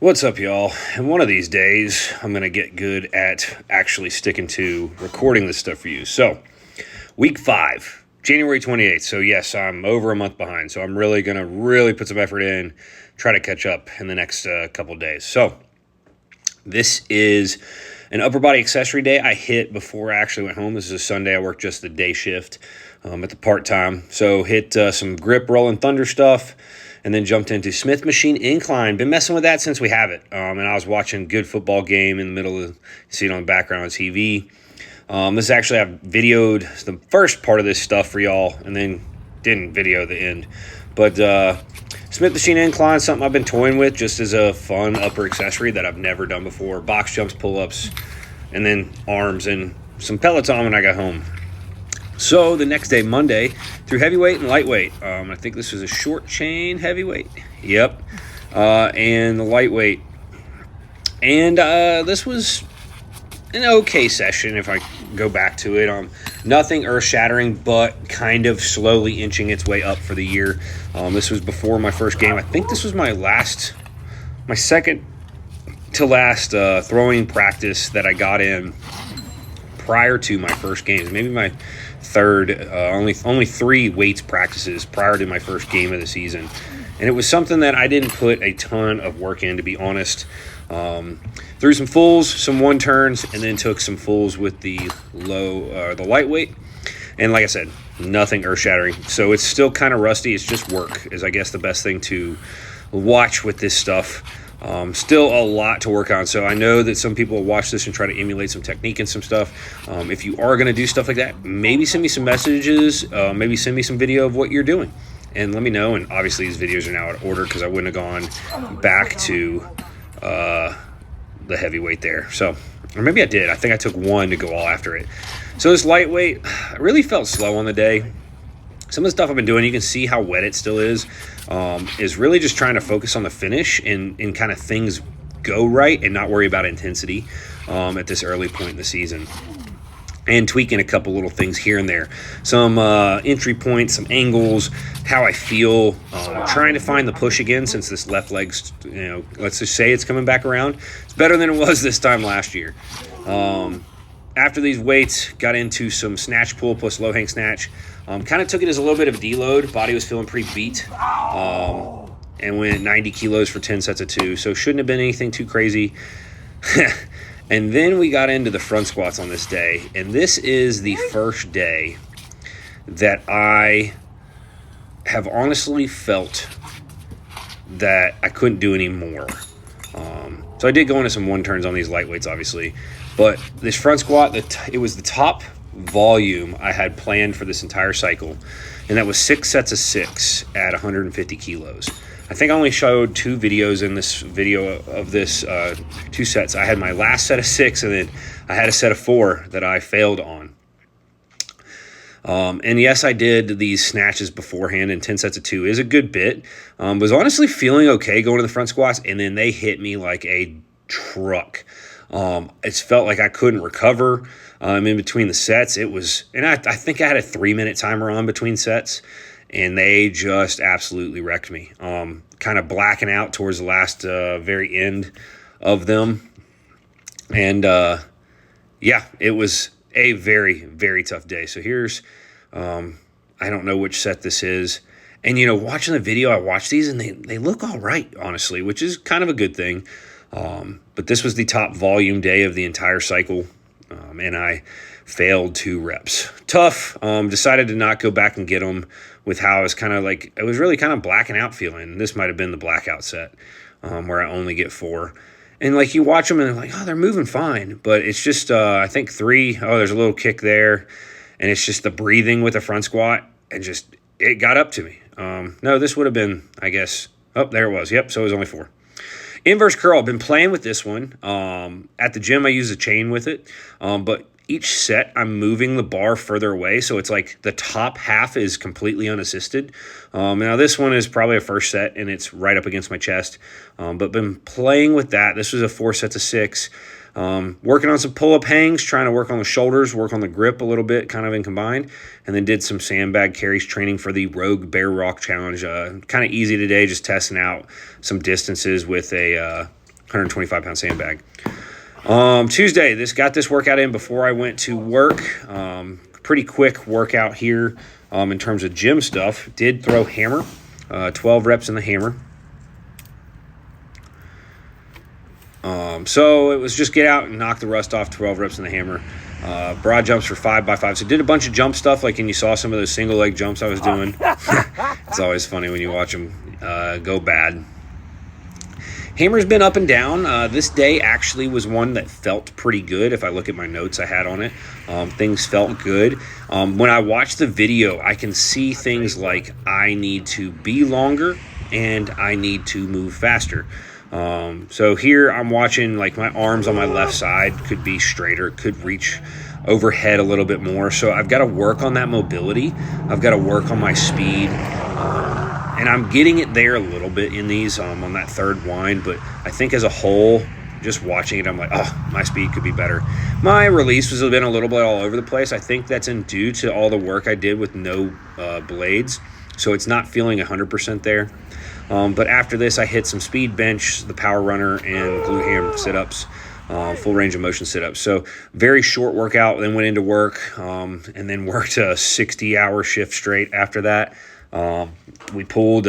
What's up, y'all? And one of these days, I'm going to get good at actually sticking to recording this stuff for you. So, week 5, January 28th. So, yes, I'm over a month behind. So, I'm really going to put some effort in, try to catch up in the next couple days. So, this is an upper body accessory day I hit before I actually went home. This is a Sunday. I worked just the day shift at the part-time. So, hit some grip, rolling thunder stuff. And then jumped into Smith Machine Incline. Been messing with that since we have it. And I was watching a good football game in the middle of, you see it on the background on TV. This actually, I've videoed the first part of this stuff for y'all and then didn't video the end. But Smith Machine Incline is something I've been toying with just as a fun upper accessory that I've never done before. Box jumps, pull-ups, and then arms and some Peloton when I got home. So the next day, Monday, through heavyweight and lightweight. I think this was a short chain heavyweight. Yep. And the lightweight. And this was an okay session if I go back to it. Nothing earth-shattering, but kind of slowly inching its way up for the year. This was before my first game. I think this was my second to last throwing practice that I got in prior to my first games. Maybe my third, only 3 weights practices prior to my first game of the season. And it was something that I didn't put a ton of work in, to be honest. Threw some fulls, some one turns, and then took some fulls with the the lightweight. And like I said, nothing earth-shattering. So it's still kind of rusty. It's just work is, I guess, the best thing to watch with this stuff. Still a lot to work on. So I know that some people will watch this and try to emulate some technique and some stuff. If you are going to do stuff like that, maybe send me some messages. Maybe send me some video of what you're doing. And let me know. And obviously these videos are now out of order because I wouldn't have gone back to the heavyweight there. So, or maybe I did. I think I took one to go all after it. So this lightweight, I really felt slow on the day. Some of the stuff I've been doing, you can see how wet it still is really just trying to focus on the finish and kind of things go right and not worry about intensity at this early point in the season. And tweaking a couple little things here and there. Some entry points, some angles, how I feel. Trying to find the push again since this left leg's, let's just say it's coming back around. It's better than it was this time last year. After these weights, got into some snatch pull plus low hang snatch. Kind of took it as a little bit of a deload. Body was feeling pretty beat. And went 90 kilos for 10 sets of 2. So shouldn't have been anything too crazy. And then we got into the front squats on this day. And this is the first day that I have honestly felt that I couldn't do any more. So I did go into some one turns on these lightweights, obviously. But this front squat, it was the top volume I had planned for this entire cycle, and that was 6 sets of 6 at 150 kilos. I think I only showed 2 videos in this video of this 2 sets. I had my last set of 6, and then I had a set of 4 that I failed on. And yes, I did these snatches beforehand, and 10 sets of 2 is a good bit. Was honestly feeling okay going to the front squats, and then they hit me like a truck. It felt like I couldn't recover in between the sets. It was, and I think I had a 3-minute timer on between sets, and they just absolutely wrecked me. Kind of blacking out towards the last very end of them. And yeah, it was a very, very tough day. So here's, I don't know which set this is. And, watching the video, I watched these, and they look all right, honestly, which is kind of a good thing. But this was the top volume day of the entire cycle, and I failed 2 reps. Tough. Decided to not go back and get them with how I was kind of like, it was really kind of blacking out feeling. This might have been the blackout set where I only get 4. And like you watch them and they're like, oh, they're moving fine. But it's just, I think 3, there's a little kick there. And it's just the breathing with the front squat. And just, it got up to me. No, this would have been, I guess, there it was. Yep, so it was only 4. Inverse curl, I've been playing with this one. At the gym, I use a chain with it. But each set, I'm moving the bar further away. So it's like the top half is completely unassisted. Now, this one is probably a first set, and it's right up against my chest. But been playing with that. This was a 4 sets of 6. Working on some pull-up hangs, trying to work on the shoulders, work on the grip a little bit, kind of in combined, and then did some sandbag carries training for the Rogue Bear Rock Challenge. Kind of easy today, just testing out some distances with a 125-pound sandbag. Tuesday, got this workout in before I went to work. Pretty quick workout here in terms of gym stuff. Did throw hammer, 12 reps in the hammer. So it was just get out and knock the rust off, 12 reps in the hammer. Broad jumps for 5x5. So did a bunch of jump stuff, like, and you saw some of those single leg jumps I was doing. It's always funny when you watch them go bad. Hammer's been up and down. This day actually was one that felt pretty good. If I look at my notes I had on it, things felt good. When I watch the video, I can see things like I need to be longer and I need to move faster. So here I'm watching, like, my arms on my left side could be straighter, could reach overhead a little bit more. So I've got to work on that mobility. I've got to work on my speed. And I'm getting it there a little bit in these on that third wind. But I think as a whole, just watching it, I'm like, oh, my speed could be better. My release has been a little bit all over the place. I think that's due to all the work I did with no blades. So it's not feeling 100% there. But after this, I hit some speed bench, the power runner, and glute ham sit-ups, full range of motion sit-ups. So very short workout, then went into work, and then worked a 60-hour shift straight after that. We brought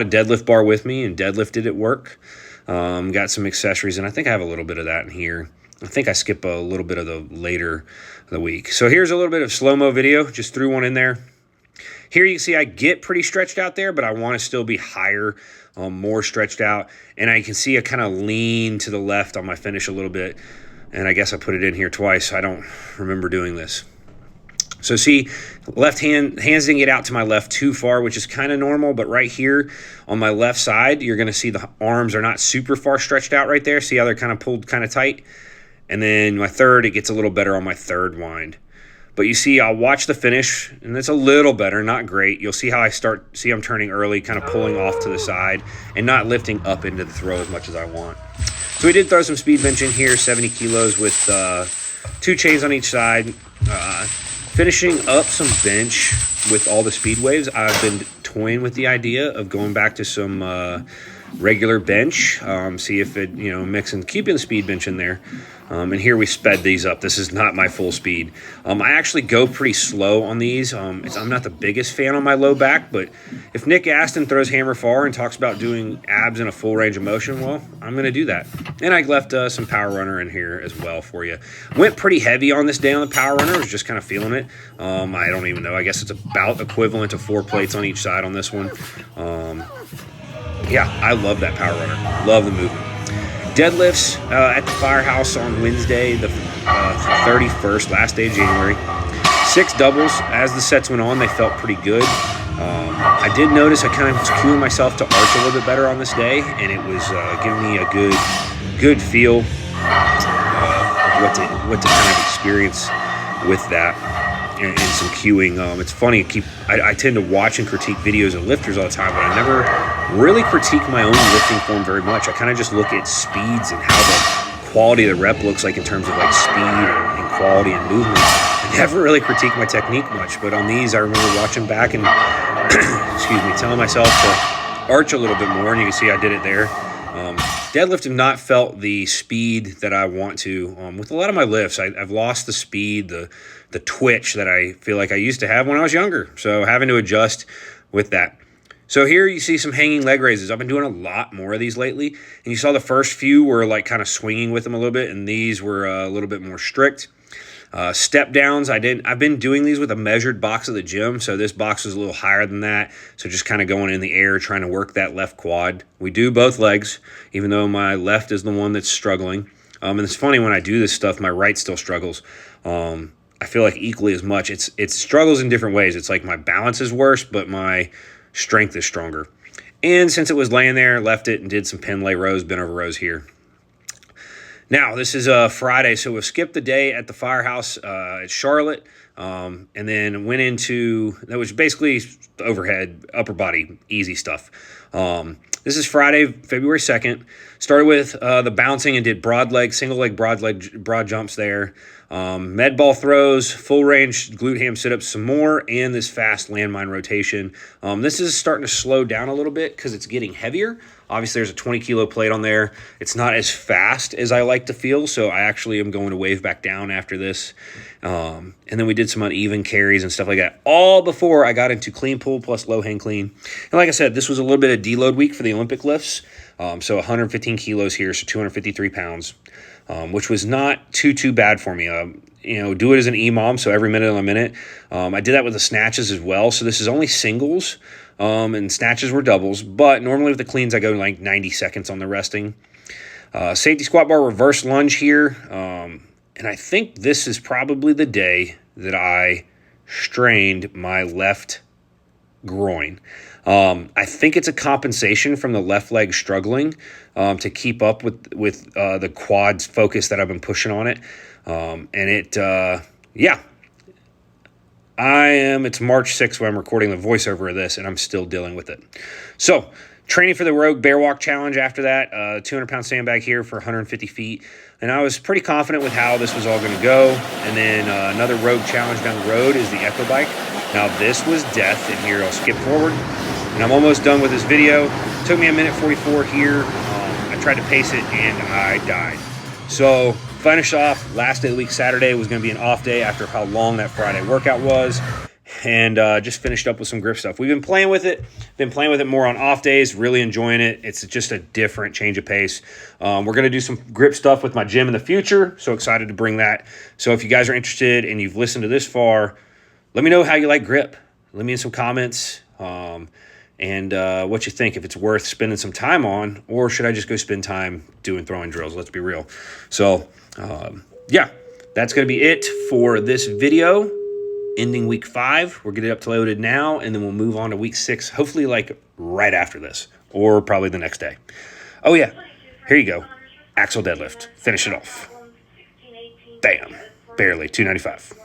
a deadlift bar with me and deadlifted at work. Got some accessories, and I think I have a little bit of that in here. I think I skip a little bit of the later of the week. So here's a little bit of slow-mo video. Just threw one in there. Here you can see I get pretty stretched out there, but I want to still be higher, more stretched out. And I can see I kind of lean to the left on my finish a little bit. And I guess I put it in here twice. I don't remember doing this. So see, hands didn't get out to my left too far, which is kind of normal. But right here on my left side, you're going to see the arms are not super far stretched out right there. See how they're kind of pulled kind of tight? And then my third, it gets a little better on my third wind. But you see, I'll watch the finish, and it's a little better, not great. You'll see how I'm turning early, kind of pulling off to the side, and not lifting up into the throw as much as I want. So we did throw some speed bench in here, 70 kilos with 2 chains on each side. Finishing up some bench with all the speed waves. I've been toying with the idea of going back to some regular bench, see if it, mixing, keeping the speed bench in there. And here we sped these up. This is not my full speed. I actually go pretty slow on these. I'm not the biggest fan on my low back, but if Nick Aston throws hammer far and talks about doing abs in a full range of motion, well, I'm going to do that. And I left some power runner in here as well for you. Went pretty heavy on this day on the power runner. I was just kind of feeling it. I don't even know. I guess it's about equivalent to 4 plates on each side on this one. Yeah, I love that power runner. Love the movement. Deadlifts at the Firehouse on Wednesday, the 31st, last day of January. 6 doubles. As the sets went on, they felt pretty good. I did notice I kind of was cueing myself to arch a little bit better on this day, and it was giving me a good feel of what to kind of experience with that. And some cueing. It's funny, I tend to watch and critique videos of lifters all the time, but I never really critique my own lifting form very much. I kind of just look at speeds and how the quality of the rep looks like in terms of like speed and quality and movement. I never really critique my technique much, but on these I remember watching back and telling myself to arch a little bit more, and you can see I did it there. Deadlift have not felt the speed that I want to. With a lot of my lifts, I've lost the speed, the twitch that I feel like I used to have when I was younger. So having to adjust with that. So here you see some hanging leg raises. I've been doing a lot more of these lately. And you saw the first few were like kind of swinging with them a little bit, and these were a little bit more strict. Step downs, I've been doing these with a measured box at the gym, so this box is a little higher than that, so just kind of going in the air, trying to work that left quad. We do both legs, even though my left is the one that's struggling. And it's funny, when I do this stuff, my right still struggles. I feel like equally as much. It struggles in different ways. It's like my balance is worse, but my strength is stronger. And since it was laying there, left it and did some pin lay rows, bent over rows here. Now, this is Friday, so we'll skip the day at the Firehouse at Charlotte, and then went into, that was basically overhead, upper body, easy stuff. This is Friday, February 2nd. Started with the bouncing and did single leg, broad jumps there. Med ball throws, full range glute ham sit ups, some more, and this fast landmine rotation. This is starting to slow down a little bit because it's getting heavier. Obviously, there's a 20 kilo plate on there. It's not as fast as I like to feel, so I actually am going to wave back down after this. And then we did some uneven carries and stuff like that, all before I got into clean pull plus low hang clean. And like I said, this was a little bit of deload week for the Olympic lifts. So 115 kilos here, so 253 pounds, which was not too bad for me. Do it as an EMOM, so every minute on a minute. I did that with the snatches as well, so this is only singles, and snatches were doubles, but normally with the cleans I go like 90 seconds on the resting. Safety squat bar reverse lunge here, and I think this is probably the day that I strained my left groin. I think it's a compensation from the left leg struggling to keep up with the quads focus that I've been pushing on it. It's March 6th when I'm recording the voiceover of this, and I'm still dealing with it. So, training for the Rogue Bear Walk Challenge after that, 200-pound sandbag here for 150 feet. And I was pretty confident with how this was all going to go. And then another Rogue Challenge down the road is the Echo Bike. Now, this was death. And here, I'll skip forward. And I'm almost done with this video. It took me a minute 44 here. I tried to pace it, and I died. So, finish off. Last day of the week, Saturday, was going to be an off day after how long that Friday workout was. And just finished up with some grip stuff. We've been playing with it. Been playing with it more on off days. Really enjoying it. It's just a different change of pace. We're going to do some grip stuff with my gym in the future. So excited to bring that. So if you guys are interested and you've listened to this far, let me know how you like grip. Let me in some comments. And what you think, if it's worth spending some time on, or should I just go spend time doing throwing drills? Let's be real. So, that's going to be it for this video. Ending week 5. We'll get it uploaded now, and then we'll move on to week 6, hopefully like right after this, or probably the next day. Oh yeah, here you go. Axle deadlift. Finish it off. Bam. Barely. 295.